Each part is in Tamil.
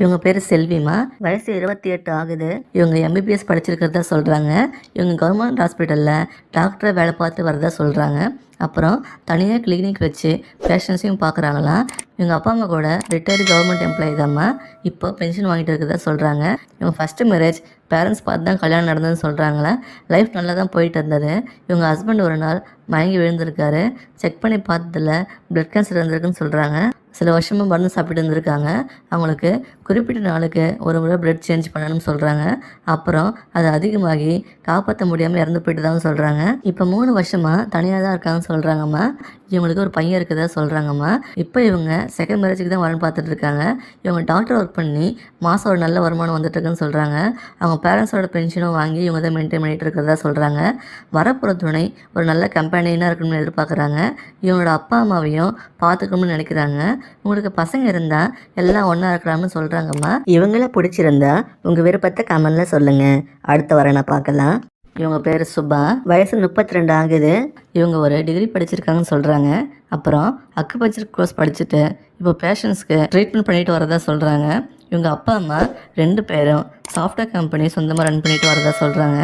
இவங்க பேர் செல்விமா. வயசு 28 ஆகுது. இவங்க எம்பிபிஎஸ் படிச்சிருக்கிறதா சொல்கிறாங்க. இவங்க கவர்மெண்ட் ஹாஸ்பிட்டலில் டாக்டரை வேலை பார்த்து வரதா சொல்கிறாங்க. அப்புறம் தனியாக கிளினிக் வச்சு பேஷண்ட்ஸையும் பார்க்குறாங்களாம். இவங்க அப்பா அம்மா கூட ரிட்டையர்டு கவர்மெண்ட் எம்ப்ளாயி தாம்மா. இப்போ பென்ஷன் வாங்கிட்டு இருக்கிறதா சொல்கிறாங்க. இவங்க ஃபஸ்ட்டு மேரேஜ் பேரண்ட்ஸ் பார்த்து தான் கல்யாணம் நடந்ததுன்னு சொல்கிறாங்களே. லைஃப் நல்லா தான் போயிட்டு இருந்தது. இவங்க ஹஸ்பண்ட் ஒரு நாள் மயங்கி விழுந்திருக்காரு. செக் பண்ணி பார்த்ததில் பிளட் கேன்சர் இருந்திருக்குன்னு சொல்கிறாங்க. சில வருஷமாக மருந்து சாப்பிட்டு இருந்திருக்காங்க. அவங்களுக்கு குறிப்பிட்ட நாளுக்கு ஒரு முறை பிளட் சேஞ்ச் பண்ணணும்னு சொல்கிறாங்க. அப்புறம் அது அதிகமாகி காப்பாற்ற முடியாமல் இறந்து போயிட்டு தான் சொல்கிறாங்க. இப்போ 3 வருஷமாக தனியாக தான் இருக்காங்கன்னு சொல்கிறாங்கம்மா. இவங்களுக்கு ஒரு பையன் இருக்கிறதா சொல்கிறாங்கம்மா. இப்போ இவங்க செகண்ட் மேரேஜுக்கு தான் வரன்னு பார்த்துட்டு இருக்காங்க. இவங்க டாக்டர் ஒர்க் பண்ணி மாதம் ஒரு நல்ல வருமானம் வந்துட்டுருக்குன்னு சொல்கிறாங்க. அவங்க பேரண்ட்ஸோட பென்ஷனும் வாங்கி இவங்க தான் மெயின்டைன் பண்ணிகிட்டு இருக்கிறதா சொல்கிறாங்க. வரப்புற துணை ஒரு நல்ல கம்பெனினாக இருக்கணும்னு எதிர்பார்க்குறாங்க. இவங்களோட அப்பா அம்மாவையும் பார்த்துக்கணும்னு நினைக்கிறாங்க. உங்களுக்கு பசங்க இருந்தால் எல்லாம் ஒன்றா இருக்கலாம்னு சொல்கிறாங்கம்மா. இவங்கள பிடிச்சிருந்தா உங்கள் விருப்பத்தை கமெண்டில் சொல்லுங்கள். அடுத்த வரனை பார்க்கலாம். இவங்க பேர் சுபா. வயசு 32 ஆகுது. இவங்க ஒரு டிகிரி படிச்சிருக்காங்கன்னு சொல்கிறாங்க. அப்புறம் அக்குபஞ்சர் கோர்ஸ் படிச்சுட்டு இப்போ பேஷண்ட்ஸ்க்கு ட்ரீட்மெண்ட் பண்ணிட்டு வரதா சொல்கிறாங்க. இவங்க அப்பா அம்மா 2 பேரும் சாஃப்ட்வேர் கம்பெனி சொந்தமாக ரன் பண்ணிட்டு வரதா சொல்கிறாங்க.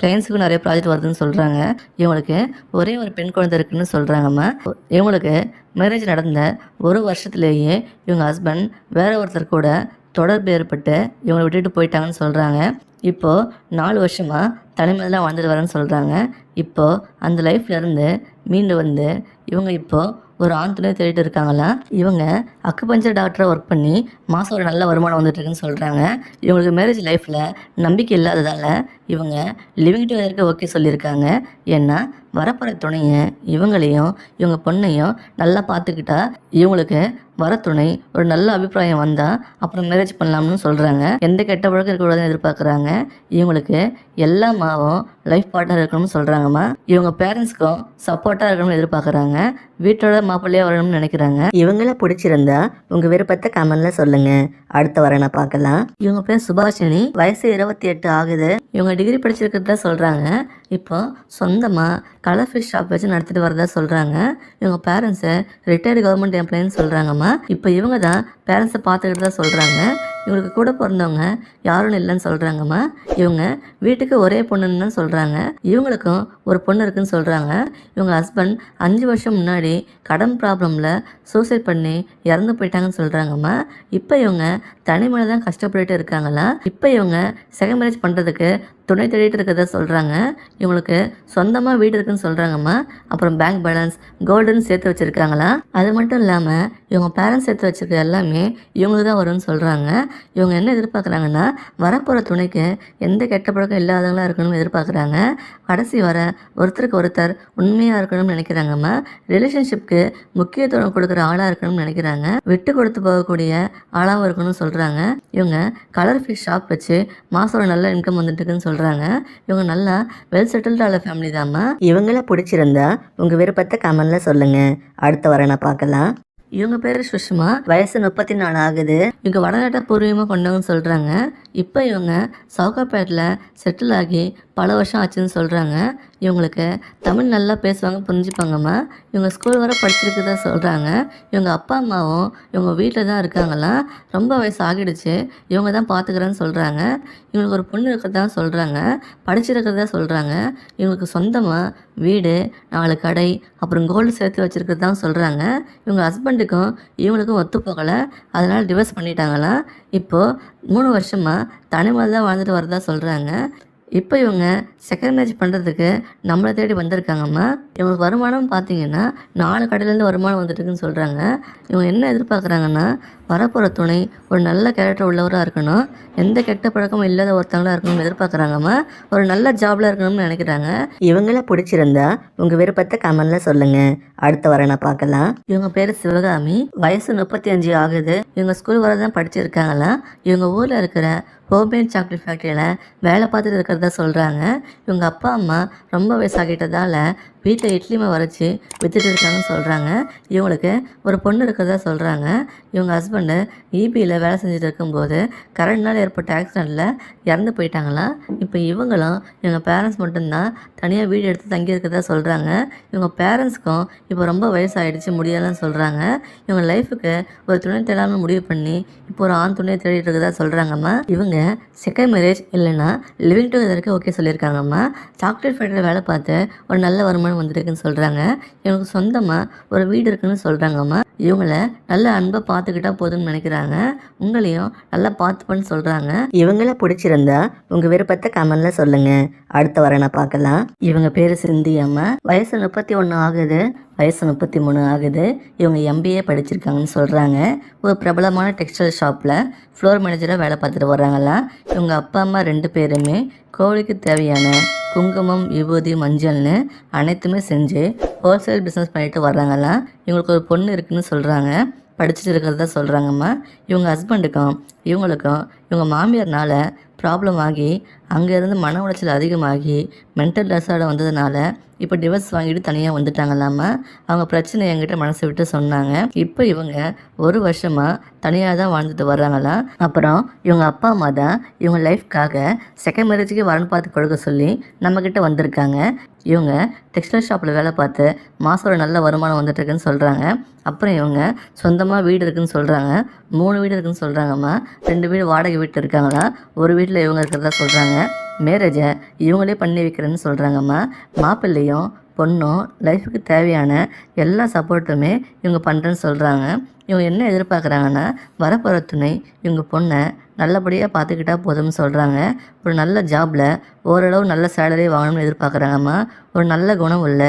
கிளைண்ட்ஸுக்கும் நிறைய ப்ராஜெக்ட் வருதுன்னு சொல்கிறாங்க. இவங்களுக்கு ஒரே ஒரு பெண் குழந்தை இருக்குன்னு சொல்கிறாங்கம்மா. இவங்களுக்கு மேரேஜ் நடந்த 1 வருஷத்துலேயே இவங்க ஹஸ்பண்ட் வேற ஒருத்தர் கூட தொடர்பு ஏற்பட்டு இவங்களை விட்டுட்டு போயிட்டாங்கன்னு சொல்கிறாங்க. இப்போது 4 வருஷமாக தனிமையில் தான் வாழ்ந்துட்டு வரேன்னு சொல்கிறாங்க. இப்போது அந்த லைஃப்லேருந்து மீண்டு வந்து இவங்க இப்போது ஒரு ஆண் துணை தேடிட்டு இருக்காங்களாம். இவங்க அக்குபஞ்சர் டாக்டராக ஒர்க் பண்ணி மாதம் ஒரு நல்ல வருமானம் வந்துட்டுருக்குன்னு சொல்கிறாங்க. இவங்களுக்கு மேரேஜ் லைஃப்பில் நம்பிக்கை இல்லாததால் இவங்க லிவிங் டுகெதருக்கு ஓகே சொல்லியிருக்காங்க. ஏன்னா வரப்போகிற துணையை இவங்களையும் இவங்க பொண்ணையும் நல்லா பார்த்துக்கிட்டா இவங்களுக்கு வர துணை ஒரு நல்ல அபிப்பிராயம் வந்தால் அப்புறம் மேரேஜ் பண்ணலாம்னு சொல்கிறாங்க. எந்த கெட்ட பழக்கம் இருக்கக்கூடாதுன்னு எதிர்பார்க்குறாங்க. இவங்களுக்கு எல்லா மாவும் லைஃப் பார்ட்னர் இருக்கணும்னு சொல்கிறாங்கம்மா. இவங்க பேரண்ட்ஸ்க்கும் சப்போர்ட்டாக இருக்கணும்னு எதிர்பார்க்குறாங்க. வீட்டோட மாப்பிள்ளையாக வரணும்னு நினைக்கிறாங்க. இவங்கள பிடிச்சிருந்தா உங்கள் விருப்பத்தை கமெண்டில் சொல்லுங்கள். அடுத்த வரனை பார்க்கலாம். இவங்க பேர் சுபாஷினி. வயசு 28 ஆகுது. இவங்க டிகிரி படிச்சிருக்கிறதா சொல்கிறாங்க. இப்போ சொந்தமாக கலர் ஃபிஷ் ஷாப் வச்சு நடத்திட்டு வரதா சொல்கிறாங்க. இவங்க பேரண்ட்ஸை ரிட்டையர்டு கவர்மெண்ட் எம்ப்ளாயின்னு சொல்கிறாங்கம்மா. இப்போ இவங்க தான் பேரண்ட்ஸை பார்த்துக்கிட்டு தான் சொல்கிறாங்க. இவங்களுக்கு கூட பிறந்தவங்க யாரும் இல்லைன்னு சொல்கிறாங்கம்மா. இவங்க வீட்டுக்கு ஒரே பொண்ணுன்னு தான் சொல்கிறாங்க. இவங்களுக்கும் ஒரு பொண்ணு இருக்குன்னு சொல்கிறாங்க. இவங்க ஹஸ்பண்ட் 5 வருஷம் முன்னாடி கடன் ப்ராப்ளமில் சூசைட் பண்ணி இறந்து போயிட்டாங்கன்னு சொல்கிறாங்கம்மா. இப்போ இவங்க தனிமையில் தான் கஷ்டப்பட்டுட்டு இருக்காங்களாம். இப்போ இவங்க செகண்ட் மேரேஜ் பண்ணுறதுக்கு துணை தேடிட்டு இருக்கிறதா சொல்கிறாங்க. இவங்களுக்கு சொந்தமாக வீடு இருக்குன்னு சொல்கிறாங்கம்மா. அப்புறம் பேங்க் பேலன்ஸ் கோல்டுன்னு சேர்த்து வச்சுருக்காங்களா. அது மட்டும் இல்லாமல் இவங்க பேரண்ட்ஸ் சேர்த்து வச்சுருக்க எல்லாமே இவங்களுக்கு தான் வரும்னு சொல்கிறாங்க. இவங்க என்ன எதிர்பார்க்குறாங்கன்னா வரப்போகிற துணைக்கு எந்த கெட்ட பழக்கம் இல்லாதவங்களாக இருக்கணும்னு எதிர்பார்க்குறாங்க. கடைசி வர ஒருத்தருக்கு ஒருத்தர் உண்மையாக இருக்கணும்னு நினைக்கிறாங்கம்மா. ரிலேஷன்ஷிப்க்கு முக்கியத்துவம் கொடுக்குற ஆளாக இருக்கணும்னு நினைக்கிறாங்க. விட்டு கொடுத்து போகக்கூடிய ஆளாகவும் இருக்கணும்னு சொல்கிறாங்க. இவங்க கலர் ஃபிஷ் ஷாப் வச்சு மாதம் ஒரு நல்ல இன்கம் வந்துட்டுருக்குன்னு சொல்கிறாங்க. இவங்க நல்லா வெல் செட்டில்டு ஆன ஃபேமிலி தாம்மா. இவங்கள பிடிச்சிருந்தா உங்கள் விருப்பத்தை கமெண்டில் சொல்லுங்கள். அடுத்த வரனை பார்க்கலாம். இவங்க பேர் சுஷ்மா. வயசு 34 ஆகுது. இவங்க வடநாட்டை பூர்வீகமாக கொண்டவங்கன்னு சொல்கிறாங்க. இப்போ இவங்க சவுகாப்பேட்டில் செட்டில் ஆகி பல வருஷம் ஆச்சுன்னு சொல்கிறாங்க. இவங்களுக்கு தமிழ் நல்லா பேசுவாங்க, புரிஞ்சுப்பாங்கம்மா. இவங்க ஸ்கூல் வர படிச்சிருக்கிறதா சொல்கிறாங்க. இவங்க அப்பா அம்மாவும் இவங்க வீட்டில் தான் இருக்காங்களாம். ரொம்ப வயசு ஆகிடுச்சு. இவங்க தான் பார்த்துக்கிறேன்னு சொல்கிறாங்க. இவங்களுக்கு ஒரு பொண்ணு இருக்கிறதா சொல்கிறாங்க. படிச்சிருக்கிறதா சொல்கிறாங்க. இவங்களுக்கு சொந்தமாக வீடு, 4 கடை, அப்புறம் கோல்டு சேர்த்து வச்சுருக்கிறதா சொல்கிறாங்க. இவங்க ஹஸ்பண்டுக்கும் இவங்களுக்கும் ஒத்து போகலை. அதனால் டிவோர்ஸ் பண்ணிட்டாங்களாம். இப்போது 3 வருஷமாக தனிமையில் தான் வாழ்ந்துட்டு வரதா சொல்கிறாங்க. இப்போ இவங்க செகண்ட் மேரேஜ் பண்ணுறதுக்கு நம்மளை தேடி வந்திருக்காங்கம்மா. இவங்களுக்கு வருமானம் பார்த்தீங்கன்னா 4 கடையிலேருந்து வருமானம் வந்துட்டுருக்குன்னு சொல்கிறாங்க. இவங்க என்ன எதிர்பார்க்குறாங்கன்னா வரப்போகிற துணை ஒரு நல்ல கேரக்டர் உள்ளவராக இருக்கணும். எந்த கெட்ட பழக்கமும் இல்லாத ஒருத்தவங்களாக இருக்கணும்னு எதிர்பார்க்குறாங்கம்மா. ஒரு நல்ல ஜாபில் இருக்கணும்னு நினைக்கிறாங்க. இவங்கள பிடிச்சிருந்தா உங்கள் விருப்பத்தை கமெண்டில் சொல்லுங்கள். அடுத்த வரனை பார்க்கலாம். இவங்க பேர் சிவகாமி. வயசு 35 ஆகுது. இவங்க ஸ்கூல் வர தான் படிச்சிருக்காங்களாம். இவங்க ஊரில் இருக்கிற ஹோம்மேட் சாக்லேட் ஃபேக்ட்ரியில் வேலை பார்த்துட்டு இருக்கிறதா சொல்கிறாங்க. இவங்க அப்பா அம்மா ரொம்ப வயசாகிட்டதால் வீட்டில் இட்லி மாவு அரைச்சி வித்துட்டு இருக்காங்கன்னு சொல்கிறாங்க. இவங்களுக்கு ஒரு பொண்ணு இருக்கிறதா சொல்கிறாங்க. இவங்க ஹஸ்பண்டு ஈபியில் வேலை செஞ்சுட்டு இருக்கும்போது கரண்ட்னால் ஏற்பட்ட ஆக்சிடெண்ட்டில் இறந்து போயிட்டாங்களாம். இப்போ இவங்களும் இவங்க பேரண்ட்ஸ் மட்டும்தான் தனியாக வீடு எடுத்து தங்கியிருக்கிறதா சொல்கிறாங்க. இவங்க பேரண்ட்ஸ்க்கும் இப்போ ரொம்ப வயசாகிடுச்சு, முடியாதுன்னு சொல்கிறாங்க. இவங்க லைஃபுக்கு ஒரு துணை தேடாமல் முடிவு பண்ணி இப்போ ஒரு ஆண் துணையை தேடிட்டு இருக்கிறதா சொல்கிறாங்கம்மா. இவங்க செகண்ட் மேரேஜ் இல்லைன்னா லிவிங் டுகெதருக்கு ஓகே சொல்லியிருக்காங்கம்மா. சாக்லேட் ஃபேக்டரியில் வேலை பார்த்து ஒரு நல்ல வருமானம் வந்துருக்குன்னு சொல்கிறாங்க. இவங்களுக்கு சொந்தமாக ஒரு வீடு இருக்குன்னு சொல்கிறாங்கம்மா. இவங்கள நல்ல அன்பை பார்த்துக்கிட்டா போதும்னு நினைக்கிறாங்க. உங்களையும் நல்லா பார்த்துப்பேன்னு சொல்கிறாங்க. இவங்கள பிடிச்சிருந்தா உங்கள் விருப்பத்தை கமெண்ட்ல சொல்லுங்கள். அடுத்த வரனை பார்க்கலாம். இவங்க பேர் சிந்தி அம்மா. வயசு 31 ஆகுது. வயசு 33 ஆகுது. இவங்க எம்பிஏ படிச்சிருக்காங்கன்னு சொல்கிறாங்க. ஒரு பிரபலமான டெக்ஸ்டைல் ஷாப்பில் ஃப்ளோர் மேனேஜராக வேலை பார்த்துட்டு வர்றாங்களாம். இவங்க அப்பா அம்மா 2 பேருமே கோழிக்கு தேவையான குங்குமம், விபூதி, மஞ்சள்னு அனைத்துமே செஞ்சு ஹோல்சேல் பிஸ்னஸ் பண்ணிட்டு வர்றாங்களாம். இவங்களுக்கு ஒரு பொண்ணு இருக்குன்னு சொல்கிறாங்க. படிச்சுட்டு இருக்கிறதா சொல்கிறாங்கம்மா. இவங்க ஹஸ்பண்டுக்கும் இவங்களுக்கும் இவங்க மாமியார்னால ப்ராப்ளம் ஆகி அங்கேருந்து மன உளைச்சல் அதிகமாகி மென்டல் டிசார்டர் வந்ததுனால இப்போ டிவோர்ஸ் வாங்கிட்டு தனியாக வந்துட்டாங்களாம்மா. அவங்க பிரச்சனை என்கிட்ட மனசை விட்டு சொன்னாங்க. இப்போ இவங்க ஒரு வருஷமாக தனியாக தான் வாழ்ந்துட்டு வர்றாங்களாம். அப்புறம் இவங்க அப்பா அம்மா தான் இவங்க லைஃப்காக செகண்ட் மேரேஜுக்கு வரன் பார்த்து கொடுக்க சொல்லி நம்மக்கிட்ட வந்திருக்காங்க. இவங்க டெக்ஸ்டைல் ஷாப்பில் வேலை பார்த்து மாதம் ஒரு நல்ல வருமானம் வந்துட்டுருக்குன்னு சொல்கிறாங்க. அப்புறம் இவங்க சொந்தமாக வீடு இருக்குதுன்னு சொல்கிறாங்க. 3 வீடு இருக்குதுன்னு சொல்கிறாங்கம்மா. 2 வீடு வாடகை வீட்டு இருக்காங்களா. ஒரு வீட்டில் இவங்க இருக்கிறதா சொல்கிறாங்க. மேரேஜை இவங்களே பண்ணி வைக்கிறேன்னு சொல்கிறாங்கம்மா. மாப்பிள்ளையும் பொண்ணும் லைஃபுக்கு தேவையான எல்லா சப்போர்ட்டுமே இவங்க பண்ணுறேன்னு சொல்கிறாங்க. இவங்க என்ன எதிர்பார்க்குறாங்கன்னா வரப்போகிற துணை இவங்க பொண்ணை நல்லபடியாக பார்த்துக்கிட்டா போதும்னு சொல்கிறாங்க. ஒரு நல்ல ஜாபில் ஓரளவு நல்ல சேலரி வாங்கணும்னு எதிர்பார்க்குறாங்கம்மா. ஒரு நல்ல குணம் உள்ள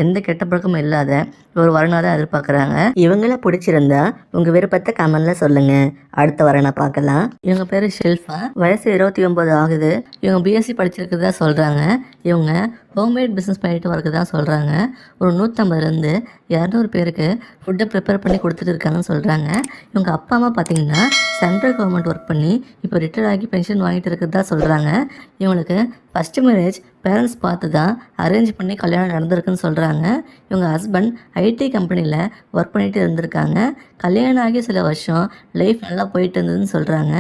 எந்த கெட்ட பழக்கமும் இல்லாத ஒரு வரனாக தான் எதிர்பார்க்குறாங்க. இவங்கள பிடிச்சிருந்தா உங்கள் விருப்பத்தை கமெண்டில் சொல்லுங்கள். அடுத்த வரனை பார்க்கலாம். இவங்க பேர் ஷெல்ஃபா. வயசு 29 ஆகுது. இவங்க பிஎஸ்சி படிச்சிருக்கிறதா சொல்கிறாங்க. இவங்க ஹோம்மேட் பிஸ்னஸ் பண்ணிட்டு வரக்குதா சொல்கிறாங்க. ஒரு 150லேருந்து 200 பேருக்கு ஃபுட்டை ப்ரிப்பேர் பண்ணி கொடுத்துட்டு இருக்காங்கன்னு சொல்கிறாங்க. இவங்க அப்பா அம்மா பார்த்திங்கன்னா சென்ட்ரல் கவர்மெண்ட் ஒர்க் பண்ணி இப்போ ரிட்டையர்ட் ஆகி பென்ஷன் வாங்கிட்டு இருக்கிறதா சொல்கிறாங்க. இவங்களுக்கு ஃபஸ்ட்டு மேரேஜ் பேரண்ட்ஸ் பார்த்து தான் அரேஞ்ச் பண்ணி கல்யாணம் நடந்திருக்குன்னு சொல்கிறாங்க. இவங்க ஹஸ்பண்ட் ஐடி கம்பெனியில் ஒர்க் பண்ணிட்டு இருந்திருக்காங்க. கல்யாணம் ஆகி சில வருஷம் லைஃப் நல்லா போயிட்டு இருந்ததுன்னு சொல்கிறாங்க.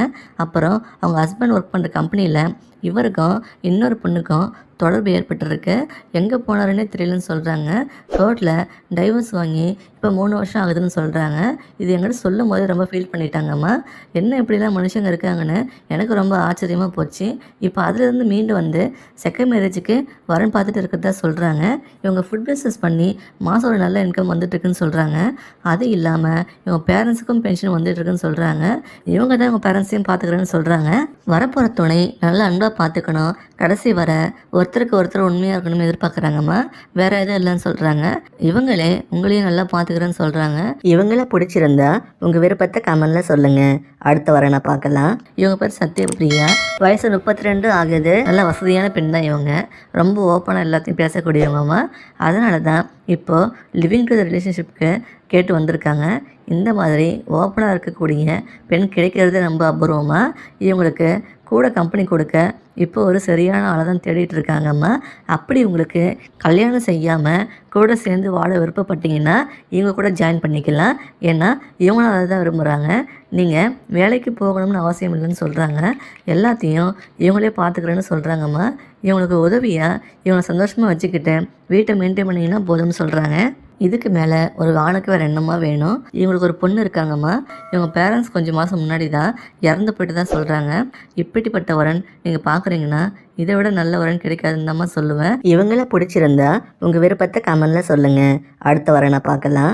அப்புறம் அவங்க ஹஸ்பண்ட் ஒர்க் பண்ணுற கம்பெனியில் இவருக்கும் இன்னொரு பொண்ணுக்கும் தொடர்பு ஏற்பட்டுருக்கு. எங்கே போனாருன்னே தெரியலன்னு சொல்கிறாங்க. கோர்ட்டில் டைவர்ஸ் வாங்கி இப்போ 3 வருஷம் ஆகுதுன்னு சொல்கிறாங்க. இது எங்கிட்ட சொல்லும் போது ரொம்ப ஃபீல் பண்ணிட்டாங்கம்மா. என்ன இப்படிலாம் மனுஷங்க இருக்காங்கன்னு எனக்கு ரொம்ப ஆச்சரியமாக போச்சு. இப்போ அதிலிருந்து மீண்டு வந்து செகண்ட் மேரேஜுக்கு வரன் பார்த்துட்டு இருக்கிறதா சொல்கிறாங்க. இவங்க ஃபுட் பிஸ்னஸ் பண்ணி மாதம் ஒரு நல்ல இன்கம் வந்துட்டுருக்குன்னு சொல்கிறாங்க. அது இல்லாமல் இவங்க பேரண்ட்ஸுக்கும் பென்ஷன் வந்துட்டுருக்குன்னு சொல்கிறாங்க. இவங்க தான் இவங்க பேரண்ட்ஸையும் பார்த்துக்கிறேன்னு சொல்கிறாங்க. வரப்போகிற துணை நல்லா அன்பாக பார்த்துக்கணும். கடைசி வர ஒருத்தருக்கு ஒருத்தர் உண்மையாக இருக்கணும்னு எதிர்பார்க்குறாங்கம்மா. வேறு எதுவும் இல்லைன்னு சொல்கிறாங்க. இவங்களே உங்களையும் நல்லா பார்த்துக்கிறேன்னு சொல்கிறாங்க. இவங்கள பிடிச்சிருந்தா உங்கள் விருப்பத்தை கமெண்டில் சொல்லுங்கள். அடுத்த வரனை பார்க்கலாம். இவங்க பேர் சத்யபிரியா. வயசு 32 ஆகுது. நல்ல வசதியான பெண் தான் இவங்க. ரொம்ப ஓப்பனாக எல்லாத்தையும் பேசக்கூடியவங்கம்மா. அதனால தான் இப்போது லிவிங் டு த ரிலேஷன்ஷிப்க்கு கேட்டு வந்திருக்காங்க. இந்த மாதிரி ஓப்பனாக இருக்கக்கூடிய பெண் கிடைக்கிறது ரொம்ப அபூர்வமாக. இவங்களுக்கு கூட கம்பெனி கொடுக்க இப்போ ஒரு சரியான ஆளை தான் தேடிட்டு இருக்காங்கம்மா. அப்படி உங்களுக்கு கல்யாணம் செய்யாமல் கூட சேர்ந்து வாழ விருப்பப்பட்டீங்கன்னா இவங்க கூட ஜாயின் பண்ணிக்கலாம். ஏன்னா இவங்களும் அதை தான் விரும்புகிறாங்க. நீங்கள் வேலைக்கு போகணும்னு அவசியம் இல்லைன்னு சொல்கிறாங்க. எல்லாத்தையும் இவங்களே பார்த்துக்கிறேன்னு சொல்கிறாங்கம்மா. இவங்களுக்கு உதவியாக இவங்களை சந்தோஷமாக வச்சுக்கிட்டு வீட்டை மெயின்டைன் பண்ணிங்கன்னா போதும்னு சொல்கிறாங்க. இதுக்கு மேலே ஒரு ஆணுக்கு வேறு என்னமா வேணும். இவங்களுக்கு ஒரு பொண்ணு இருக்காங்கம்மா. இவங்க பேரண்ட்ஸ் கொஞ்சம் மாதம் முன்னாடி தான் இறந்து போயிட்டு தான் சொல்கிறாங்க. இப்படிப்பட்ட வரன் நீங்கள் பார்க்குறீங்கன்னா இதை விட நல்ல வரன் கிடைக்காதுன்னு தான் சொல்லுவேன். இவங்கள பிடிச்சிருந்தா உங்கள் விருப்பத்தை கமெண்டில் சொல்லுங்கள். அடுத்த வரனை பார்க்கலாம்.